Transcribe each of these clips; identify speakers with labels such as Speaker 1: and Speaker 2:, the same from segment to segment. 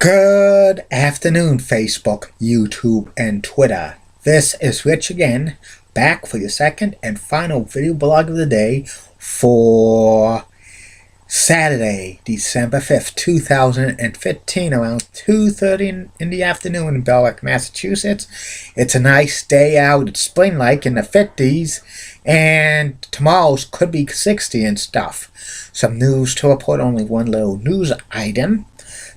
Speaker 1: Good afternoon, Facebook, YouTube, and Twitter. This is Rich again, back for your second and final video blog of the day for Saturday, December 5th, 2015, around 2:30 in the afternoon in Belwick, Massachusetts. It's a nice day out. It's spring-like in the 50s, and tomorrow's could be 60 and stuff. Some news to report, only one little news item.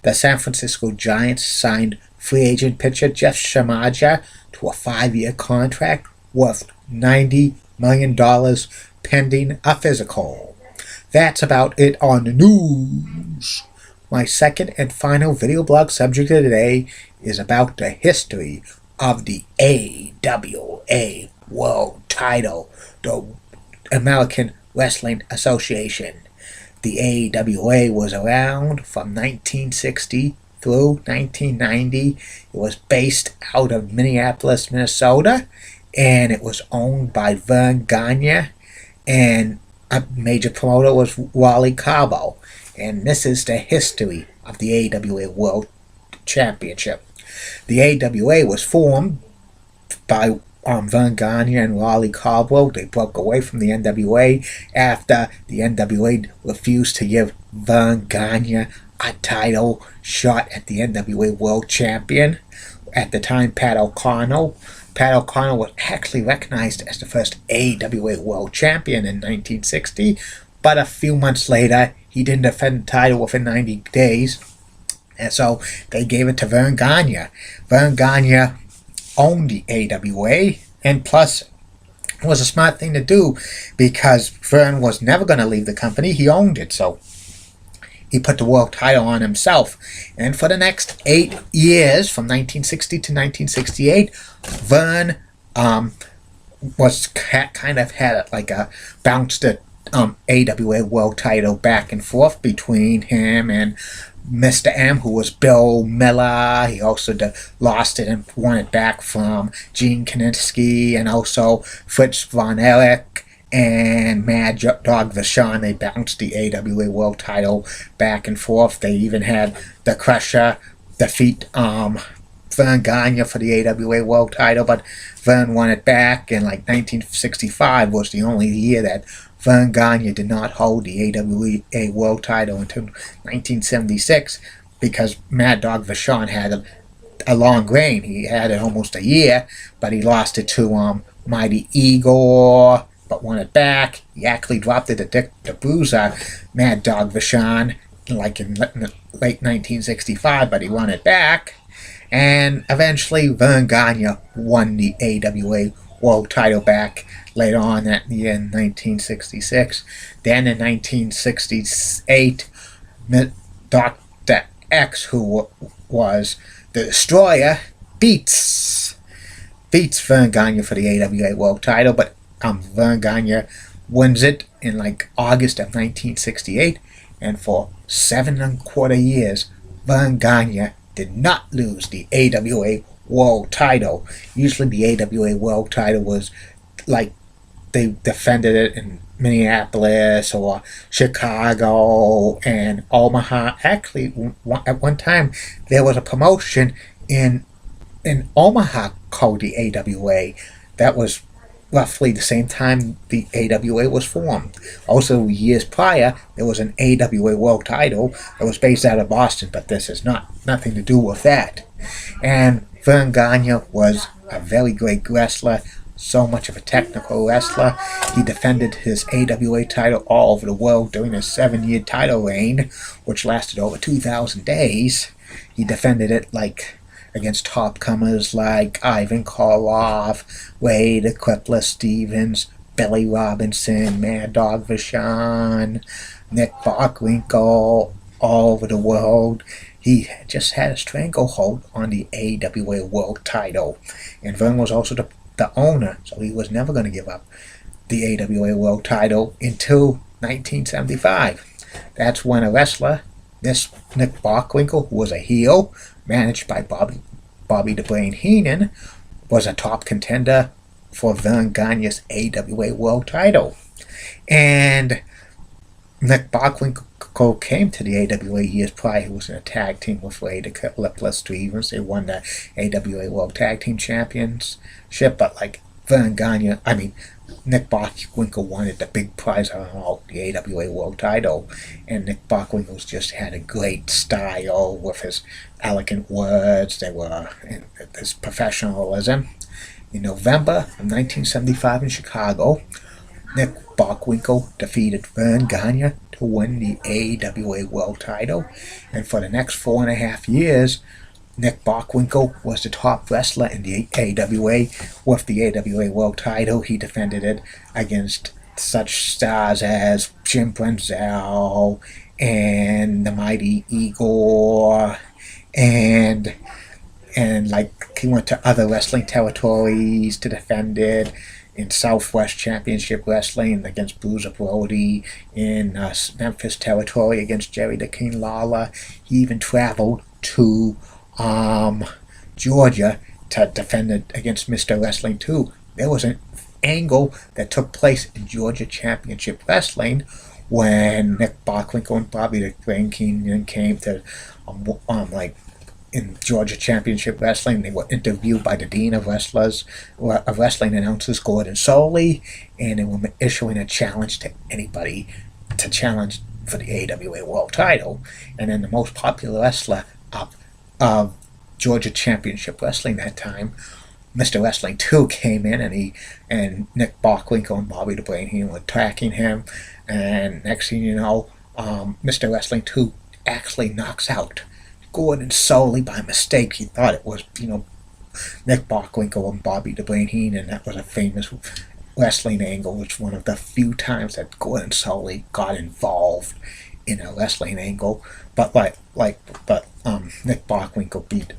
Speaker 1: The San Francisco Giants signed free agent pitcher Jeff Schumacher to a 5-year contract worth $90 million pending a physical. That's about it on the news. My second and final video blog subject of today is about the history of the AWA World Title, the American Wrestling Association. The AWA was around from 1960 through 1990. It was based out of Minneapolis, Minnesota, and it was owned by Vern Gagne, and a major promoter was Wally Carbo. And this is the history of the AWA World Championship. The AWA was formed by Vern Gagne and Wally Carbo. They broke away from the NWA after the NWA refused to give Vern Gagne a title shot at the NWA World Champion. At the time, Pat O'Connell was actually recognized as the first AWA World Champion in 1960, but a few months later, he didn't defend the title within 90 days, and so they gave it to Vern Gagne. Vern Gagne owned the AWA, and plus it was a smart thing to do because Vern was never going to leave the company. He owned it, so he put the world title on himself. And for the next 8 years, from 1960 to 1968, Vern was kind of had like a bounced the AWA world title back and forth between him and Mr. M, who was Bill Miller. He also lost it and won it back from Gene Kiniski, and also Fritz von Erich and Mad Dog Vachon. They bounced the AWA World Title back and forth. They even had the Crusher defeat Vern Gagne for the AWA World Title, but Vern won it back, and like 1965 was the only year that Vern Gagne did not hold the AWA World Title until 1976 because Mad Dog Vachon had a long reign. He had it almost a year, but he lost it to Mighty Igor, but won it back. He actually dropped it to Dick the Bruiser, Mad Dog Vachon, like in late 1965, but he won it back. And eventually Vern Gagne won the AWA World Title back later on that year in 1966. Then in 1968, Dr. X, who was the Destroyer, beats Vern Gagne for the AWA World Title, but Vern Gagne wins it in like August of 1968, and for 7¼ years, Vern Gagne did not lose the AWA World Title. Usually the AWA World Title was like they defended it in Minneapolis or Chicago and Omaha. Actually, at one time there was a promotion in Omaha called the AWA. That was roughly the same time the AWA was formed. Also, years prior, there was an AWA World Title that was based out of Boston, but this has nothing to do with that. And Vern Gagne was a very great wrestler, so much of a technical wrestler. He defended his AWA title all over the world during his 7-year title reign, which lasted over 2,000 days. He defended it like against top comers like Ivan Koloff, Wade Crippler Stevens, Billy Robinson, Mad Dog Vachon, Nick Bockwinkel, all over the world. He just had a stranglehold on the AWA World Title. And Vern was also the owner, so he was never going to give up the AWA World Title until 1975. That's when a wrestler, this Nick Bockwinkel, who was a heel, managed by Bobby the Brain Heenan, was a top contender for Vern Gagne's AWA World Title. And Nick Bockwinkel Bockwinkel came to the AWA years prior. He was in a tag team with Ray the Stevens. They won the AWA World Tag Team Championship, but like Vern Gagne, Nick Bockwinkel wanted the big prize of all, the AWA World Title, and Nick Bockwinkel just had a great style with his elegant words. They were his professionalism. In November of 1975 in Chicago, Nick Bockwinkel defeated Vern Gagne to win the AWA World Title, and for the next 4.5 years, Nick Bockwinkel was the top wrestler in the AWA. With the AWA World Title, he defended it against such stars as Jim Brunzell and the Mighty Igor, and like he went to other wrestling territories to defend it. In Southwest Championship Wrestling against Bruiser Brody, in Memphis territory against Jerry the King Lawler. He even traveled to Georgia to defend it against Mr. Wrestling 2. There was an angle that took place in Georgia Championship Wrestling when Nick Bockwinkel and Bobby the Brain King came to in Georgia Championship Wrestling. They were interviewed by the Dean of Wrestling Announcers, Gordon Soley, and they were issuing a challenge to anybody to challenge for the AWA World Title. And then the most popular wrestler of Georgia Championship Wrestling that time, Mr. Wrestling 2, came in, and Nick Bockwinkel and Bobby the Brain King were attacking him, and next thing you know, Mr. Wrestling 2 actually knocks out Gordon Soley by mistake. He thought it was, Nick Bockwinkel and Bobby the Brain King, and that was a famous wrestling angle. It's one of the few times that Gordon Soley got involved in a wrestling angle. But Nick Bockwinkel beat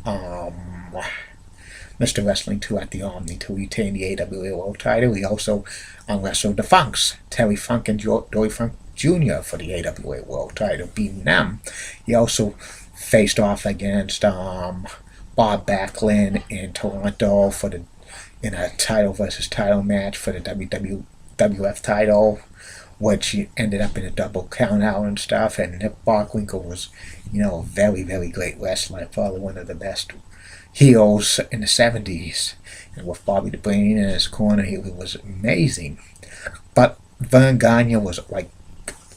Speaker 1: Mr. Wrestling 2 at the Omni to retain the AWA World Title. He also wrestled the Funks, Terry Funk and Dory Funk Jr. for the AWA World Title, beating them. He also faced off against Bob Backlund in Toronto in a title versus title match for the WWF title, which ended up in a double count out and stuff. And Nick Bockwinkel was, a very, very great wrestler, probably one of the best heels in the 70s. And with Bobby the Brain in his corner, he was amazing. But Vern Gagne was like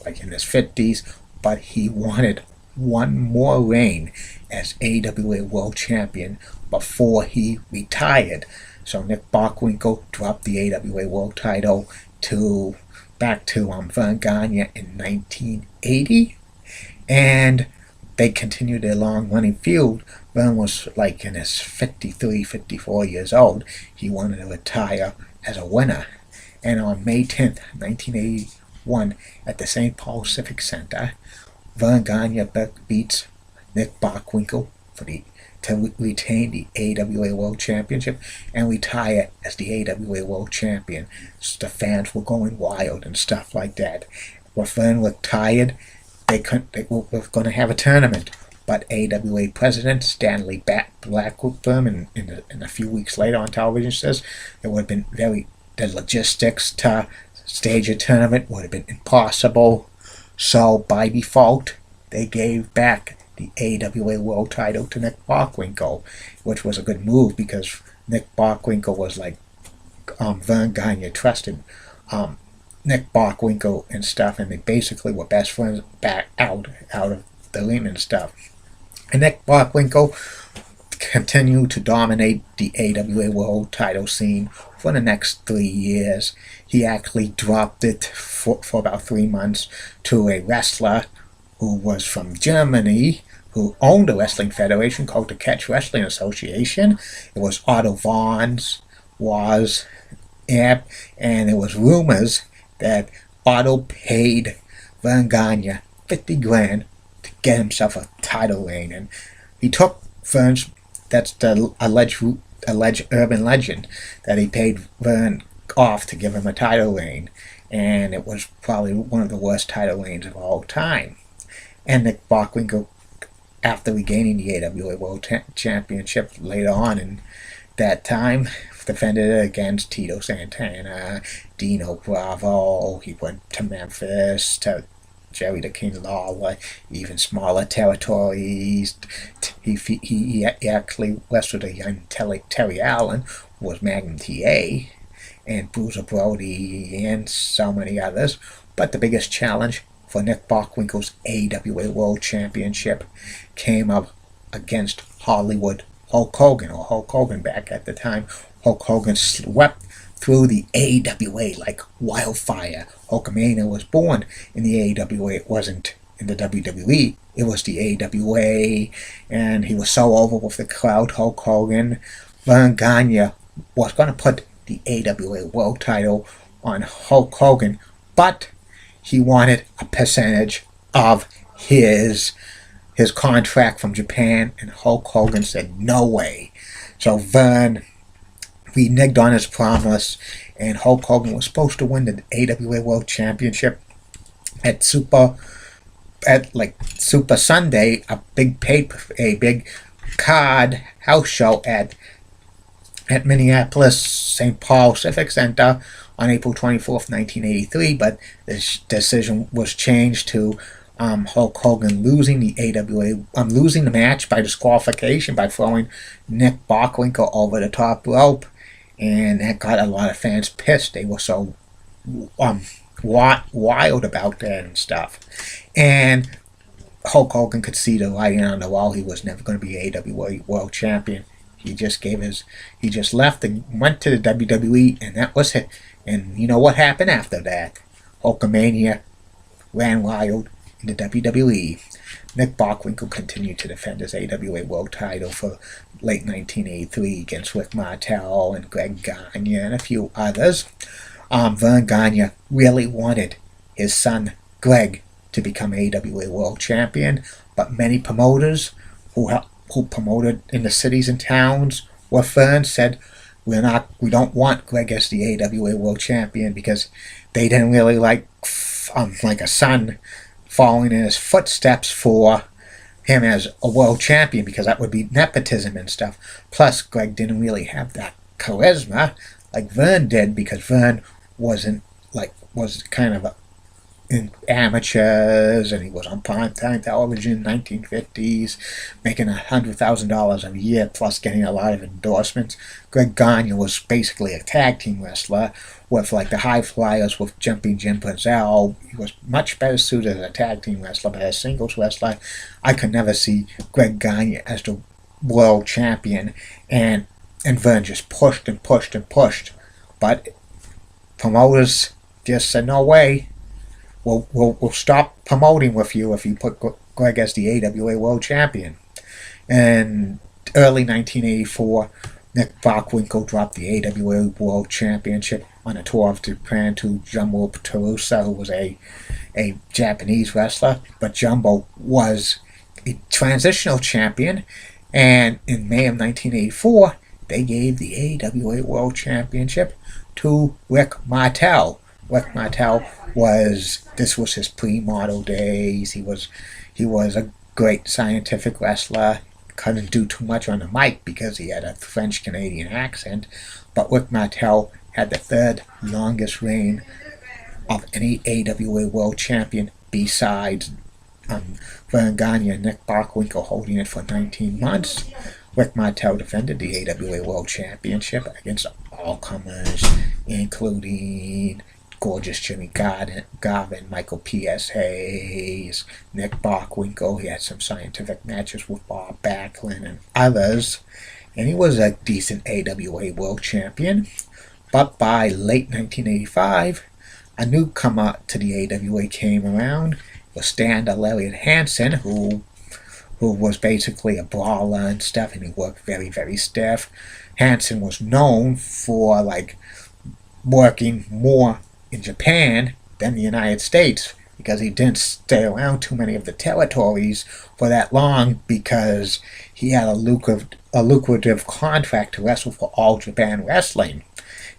Speaker 1: in his 50s, but he wanted one more reign as AWA World Champion before he retired. So Nick Bockwinkel dropped the AWA World Title back to Vern Gagne in 1980, and they continued their long-running feud. Vern was in his 53, 54 years old. He wanted to retire as a winner, and on May 10th, 1981, at the St. Paul Civic Center, Vern Gagne beats Nick Bockwinkel to retain the AWA World Championship and retire as the AWA World Champion. So the fans were going wild and stuff like that. When Vern retired, they were going to have a tournament, but AWA President Stanley Blackburn, in a few weeks later on television, says it would have been the logistics to stage a tournament would have been impossible. So by default, they gave back the AWA World Title to Nick Bockwinkel, which was a good move because Nick Bockwinkel was Vern Gagne trusted Nick Bockwinkel and stuff, and they basically were best friends back out of the ring and stuff. And Nick Bockwinkel continued to dominate the AWA World Title scene for the next 3 years. He actually dropped it for about 3 months to a wrestler who was from Germany, who owned a wrestling federation called the Catch Wrestling Association. It was Otto Vons and there was rumors that Otto paid Vern Gagne $50,000 to get himself a title reign, and he took Vern's. That's the alleged urban legend, that he paid Vern off to give him a title reign, and it was probably one of the worst title reigns of all time. And Nick Bockwinkel, after regaining the AWA World Championship later on in that time, defended it against Tito Santana, Dino Bravo. He went to Memphis to Jerry the King Lawler, even smaller territories. He actually wrestled a young Terry Allen, who was Magnum TA, and Bruiser Brody, and so many others. But the biggest challenge for Nick Bockwinkel's AWA World Championship came up against Hollywood Hulk Hogan, or Hulk Hogan back at the time. Hulk Hogan swept through the AWA like wildfire. Hulkamania was born in the AWA. It wasn't in the WWE. It was the AWA, and he was so over with the crowd, Hulk Hogan. Vern Gagne was going to put the AWA World title on Hulk Hogan, but he wanted a percentage of his contract from Japan, and Hulk Hogan said no way. So Vern reneged on his promise, and Hulk Hogan was supposed to win the AWA World Championship at Super Sunday, a big card house show at Minneapolis St. Paul Civic Center on April 24th, 1983, but this decision was changed to Hulk Hogan losing the match by disqualification by throwing Nick Bockwinkel over the top rope, and that got a lot of fans pissed. They were so wild about that and stuff. And Hulk Hogan could see the writing on the wall. He was never going to be AWA World Champion. He just left and went to the WWE, and that was it. And you know what happened after that? Hulkamania ran wild in the WWE. Nick Bockwinkel continued to defend his AWA World title for late 1983 against Rick Martel and Greg Gagne and a few others. Vern Gagne really wanted his son Greg to become AWA World Champion, but many promoters who promoted in the cities and towns with Vern said, we don't want Greg as the AWA World Champion, because they didn't really like a son following in his footsteps for him as a world champion, because that would be nepotism and stuff. Plus, Greg didn't really have that charisma like Vern did, because Vern was kind of in amateurs, and he was on primetime television in the 1950s, making $100,000 a year, plus getting a lot of endorsements. Greg Gagne was basically a tag team wrestler with the High Flyers with Jumping Jim Brunzell. He was much better suited as a tag team wrestler, but as a singles wrestler, I could never see Greg Gagne as the world champion, and Vern just pushed and pushed and pushed. But promoters just said, no way. We'll stop promoting with you if you put Greg as the AWA World Champion. In early 1984, Nick Bockwinkel dropped the AWA World Championship on a tour of Japan to Jumbo Terusa, who was a Japanese wrestler. But Jumbo was a transitional champion, and in May of 1984, they gave the AWA World Championship to Rick Martel. Rick Martel was his pre-model days. He was a great scientific wrestler. Couldn't do too much on the mic because he had a French-Canadian accent. But Rick Martel had the third longest reign of any AWA World Champion besides Vern Gagne and Nick Bockwinkel, holding it for 19 months. Rick Martel defended the AWA World Championship against all comers, including Gorgeous Jimmy Garvin, Michael P.S. Hayes, Nick Bockwinkel. He had some scientific matches with Bob Backlund and others, and he was a decent AWA World Champion. But by late 1985, a newcomer to the AWA came around. It was Stan Lariat Hansen, who was basically a brawler and stuff, and he worked very, very stiff. Hansen was known for working more in Japan than the United States, because he didn't stay around too many of the territories for that long, because he had a lucrative contract to wrestle for All Japan Wrestling.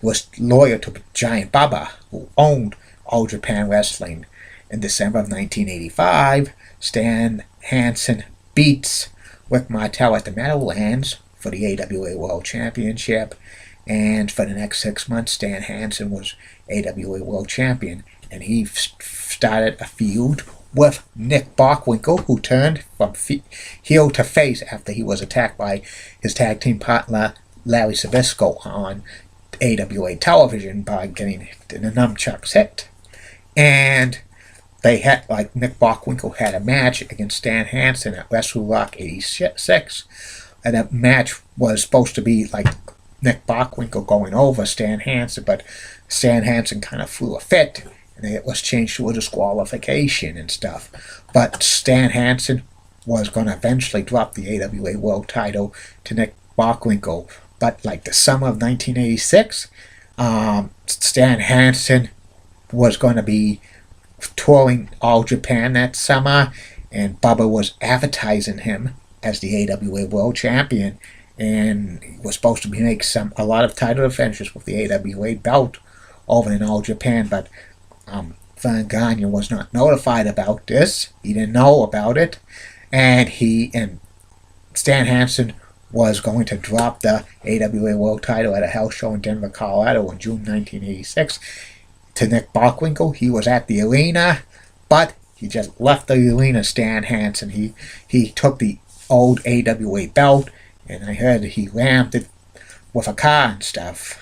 Speaker 1: He was loyal to Giant Baba, who owned All Japan Wrestling. In December of 1985, Stan Hansen beats Rick Martel at the Meadowlands for the AWA World Championship, and for the next 6 months, Stan Hansen was AWA World Champion, and he started a feud with Nick Bockwinkel, who turned from heel to face after he was attacked by his tag team partner Larry Zbyszko on AWA television by getting the nunchucks hit. And they had, like, Nick Bockwinkel had a match against Stan Hansen at Wrestle Rock 86, and that match was supposed to be like Nick Bockwinkel going over Stan Hansen, but Stan Hansen kind of threw a fit, and it was changed to a disqualification and stuff. But Stan Hansen was going to eventually drop the AWA World title to Nick Bockwinkel. But like the summer of 1986, Stan Hansen was going to be touring all Japan that summer, and Bubba was advertising him as the AWA World Champion, and he was supposed to make a lot of title defenses with the AWA belt over in all Japan, but Verne Gagne was not notified about this. He didn't know about it, and Stan Hansen was going to drop the AWA World title at a house show in Denver, Colorado in June 1986 to Nick Bockwinkel. He was at the arena, but he just left the arena, Stan Hansen. He took the old AWA belt, and I heard he rammed it with a car and stuff.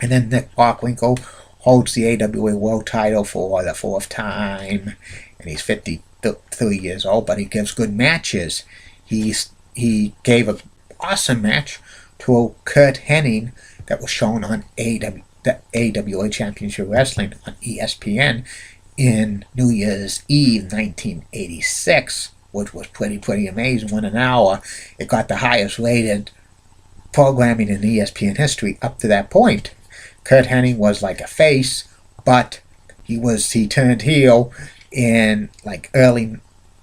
Speaker 1: And then Nick Bockwinkel holds the AWA World title for the 4th time, and he's 53 years old, but he gives good matches. He gave an awesome match to Curt Hennig that was shown on the AWA Championship Wrestling on ESPN in New Year's Eve 1986, which was pretty amazing. 1 hour. It got the highest rated programming in ESPN history up to that point. Curt Hennig was like a face, but he turned heel in like early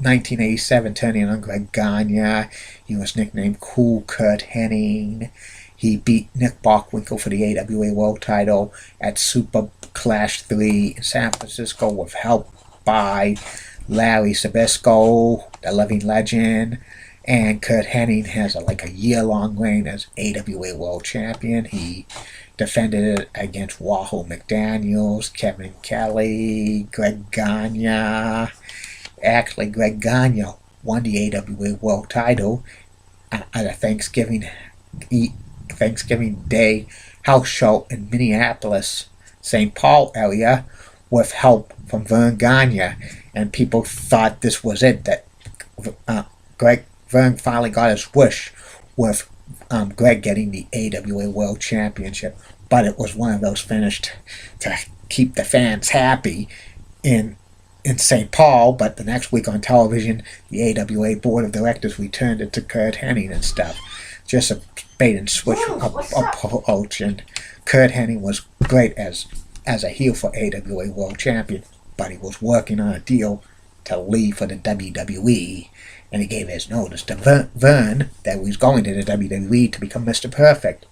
Speaker 1: 1987, turning on Greg Gagne. He was nicknamed Cool Curt Hennig. He beat Nick Bockwinkel for the AWA World title at Super Clash 3 in San Francisco with help by Larry Zbyszko, the living legend. And Curt Hennig has a year-long reign as AWA World Champion. He defended it against Wahoo McDaniels, Kevin Kelly, Greg Gagne. Actually, Greg Gagne won the AWA World title at a Thanksgiving Day house show in Minneapolis, St. Paul area, with help from Verne Gagne, and people thought this was it, that Verne finally got his wish with Greg getting the AWA World Championship, but it was one of those finished to keep the fans happy in St. Paul. But the next week on television, the AWA Board of Directors returned it to Curt Hennig and stuff. Just a bait and switch approach, and Curt Hennig was great as a heel for AWA World Champion, but he was working on a deal to leave for the WWE, and he gave his notice to Verne that he was going to the WWE to become Mr. Perfect.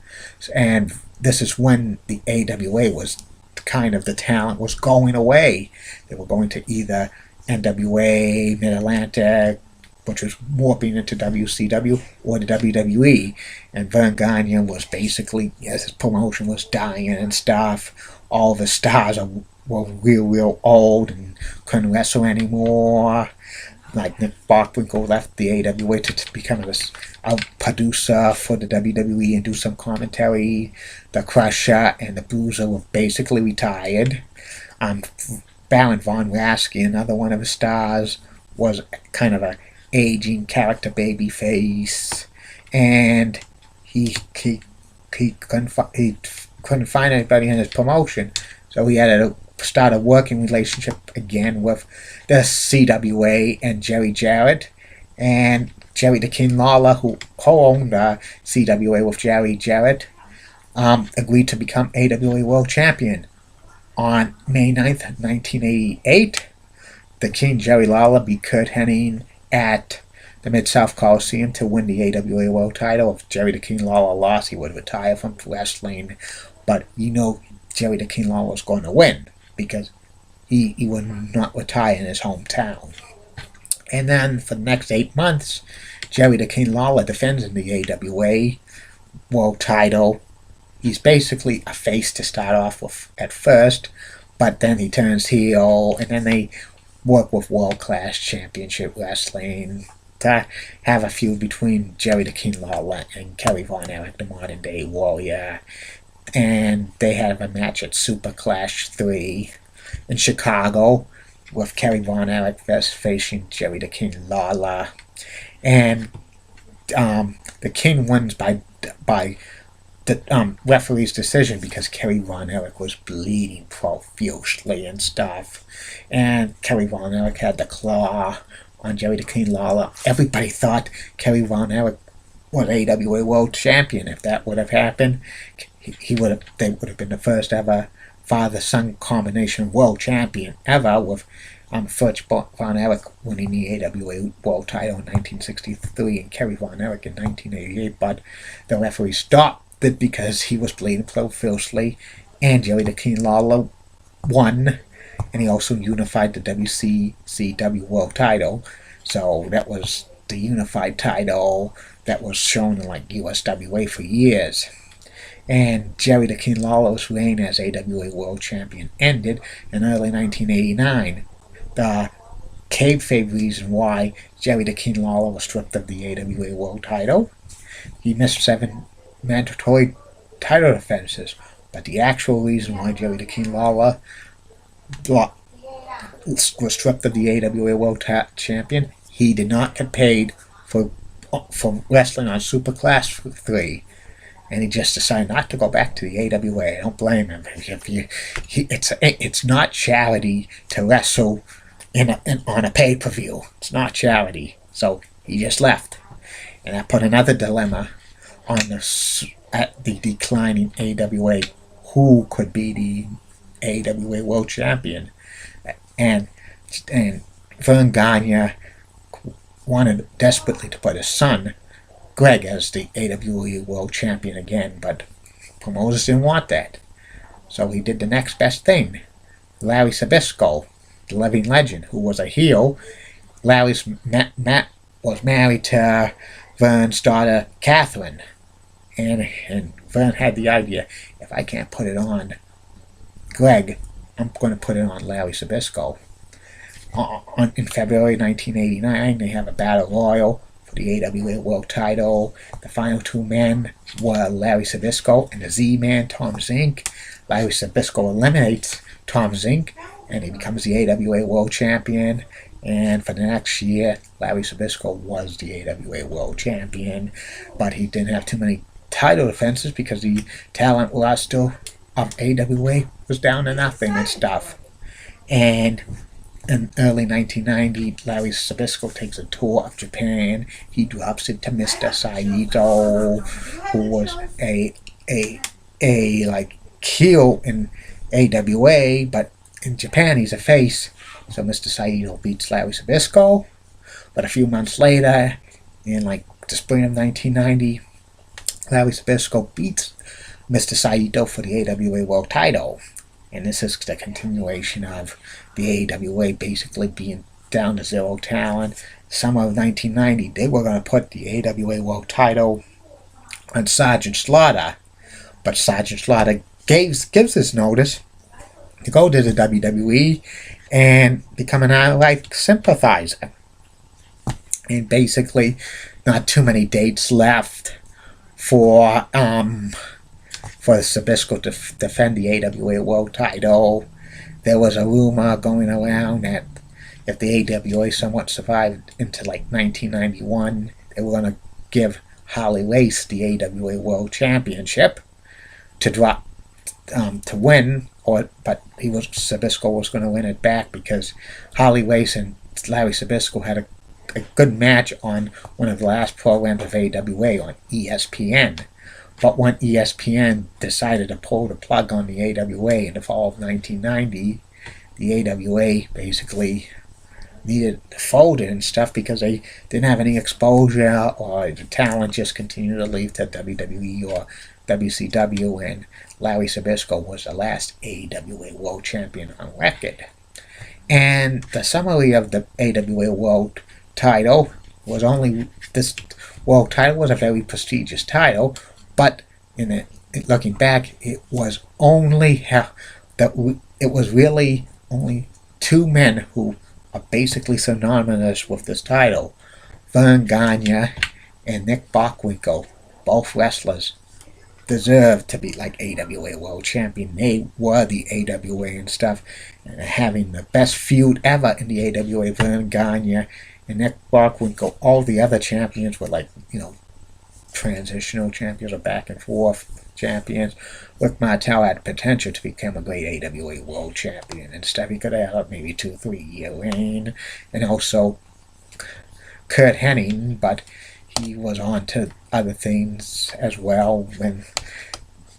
Speaker 1: And this is when the AWA was kind of, the talent was going away. They were going to either NWA, Mid-Atlantic, which was warping into WCW, or the WWE. And Verne Gagne was basically, as his promotion was dying and stuff, all the stars were real old and couldn't wrestle anymore. Like Nick Bockwinkel left the AWA to become a producer for the WWE and do some commentary. The Crusher and the Bruiser were basically retired. Baron Von Raschke, another one of his stars, was kind of a aging character baby face, and he couldn't find anybody in his promotion, so he had to start a working relationship again with the CWA and Jerry Jarrett. And Jerry the King Lawler, who co-owned CWA with Jerry Jarrett, agreed to become AWA World Champion. On May 9th, 1988, the King Jerry Lawler beat Curt Hennig at the Mid-South Coliseum to win the AWA World title. If Jerry the King Lawler lost, he would retire from wrestling. But Jerry the King Lawler was going to win, because he would not retire in his hometown. And then for the next 8 months, Jerry the King Lawler defends in the AWA World title. He's basically a face to start off with at first, but then he turns heel, and then they work with world-class championship wrestling, to have a feud between Jerry the King Lawler and Kerry Von Erich, the modern-day Warrior. And they have a match at Super Clash 3 in Chicago with Kerry Von Erich facing Jerry the King Lawler. And the King wins by the referee's decision because Kerry Von Erich was bleeding profusely and stuff. And Kerry Von Erich had the claw on Jerry the King Lawler. Everybody thought Kerry Von Erich was AWA World Champion. If that would have happened, they would have been the first ever father-son combination world champion ever, with Fritz Von Erich winning the AWA World title in 1963 and Kerry Von Erich in 1988. But the referee stopped it because he was bleeding profusely, and Jerry the King Lawler won, and he also unified the WCCW World title. So that was the unified title that was shown in like USWA for years. And Jerry the King Lawler's reign as AWA World Champion ended in early 1989. The kayfabe reason why Jerry the King Lawler was stripped of the AWA World title: he missed 7 mandatory title defenses. But the actual reason why Jerry the King Lawler was stripped of the AWA World Champion, he did not get paid for wrestling on Super Class 3. And he just decided not to go back to the AWA. I don't blame him. It's not charity to wrestle on a pay-per-view. It's not charity. So he just left. And that put another dilemma on the declining AWA. Who could be the AWA World Champion? And Vern Gagne wanted desperately to put his son, Greg, as the AWA World Champion again, but promoters didn't want that. So he did the next best thing. Larry Zbyszko, the living legend, who was a heel. Larry's Matt was married to Vern's daughter, Catherine. And Vern had the idea, if I can't put it on Greg, I'm going to put it on Larry Zbyszko. In February 1989, they have a battle royal for the AWA World title. The final 2 men were Larry Zbyszko and the Z-Man, Tom Zink. Larry Zbyszko eliminates Tom Zink, and he becomes the AWA World Champion. And for the next year, Larry Zbyszko was the AWA World Champion, but he didn't have too many title defenses because the talent roster of AWA was down to nothing and stuff. And in early 1990, Larry Zbyszko takes a tour of Japan. He drops it to Mr. Saito, who was a heel in AWA, but in Japan he's a face. So Mr. Saito beats Larry Zbyszko. But a few months later, in the spring of 1990, Larry Zbyszko beats Mr. Saito for the AWA World title. And this is the continuation of the AWA basically being down to 0 talent. Summer of 1990, they were going to put the AWA World title on Sergeant Slaughter. But Sergeant Slaughter gives his notice to go to the WWE and become an outright sympathizer. And basically, not too many dates left for Zbyszko to defend the AWA World title. There was a rumor going around that if the AWA somewhat survived into 1991, they were going to give Harley Race the AWA World Championship to win, but Zbyszko was going to win it back because Harley Race and Larry Zbyszko had a good match on one of the last programs of AWA on ESPN. But when ESPN decided to pull the plug on the AWA in the fall of 1990, the AWA basically needed to fold it and stuff because they didn't have any exposure, or the talent just continued to leave to WWE or WCW, and Larry Zbyszko was the last AWA World Champion on record. And the summary of the AWA World title was this World title was a very prestigious title, but looking back, it was really only 2 men who are basically synonymous with this title. Vern Gagne and Nick Bockwinkel, both wrestlers, deserve to be like AWA World Champion. They were the AWA and stuff, and having the best feud ever in the AWA. Vern Gagne and Nick Bockwinkel. All the other champions were like, transitional champions or back and forth champions. Rick Martel had potential to become a great AWA World Champion and stuff. He could have had maybe 2-3 year reign, and also Kurt Hennig, but he was on to other things as well. When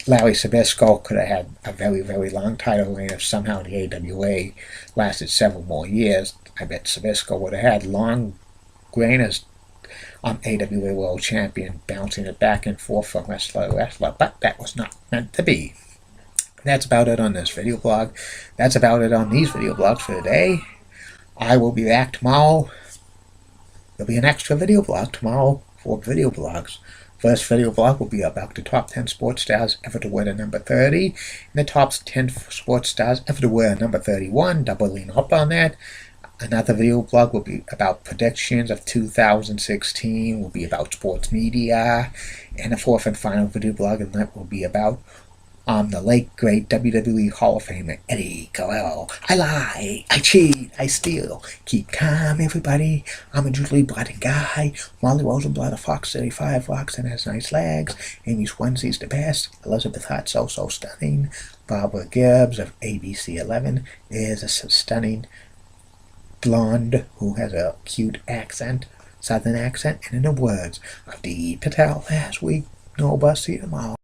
Speaker 1: Larry Zbyszko could have had a very, very long title reign if somehow the AWA lasted several more years. I bet Zbyszko would have had long reign as AWA World Champion, bouncing it back and forth from wrestler to wrestler, but that was not meant to be. That's about it on this video blog. That's about it on these video blogs for today. I will be back tomorrow. There'll be an extra video blog tomorrow for video blogs. First video blog will be about the top 10 sports stars ever to wear the number 30, and the top 10 sports stars ever to wear number 31, doubling up on that. Another video blog will be about predictions of 2016, will be about sports media, and the fourth and final video blog and that will be about the late great WWE Hall of Famer Eddie Guerrero. I lie, I cheat, I steal. Keep calm, everybody. I'm a Julie Blooded guy. Molly Rosenblatt of Fox 35 rocks and has nice legs. Amy Swensee's the best. Elizabeth Hart so stunning. Barbara Gibbs of ABC 11 is a stunning blonde who has a cute accent, southern accent, and in the words of Dee Patel last week, no bus, see you tomorrow.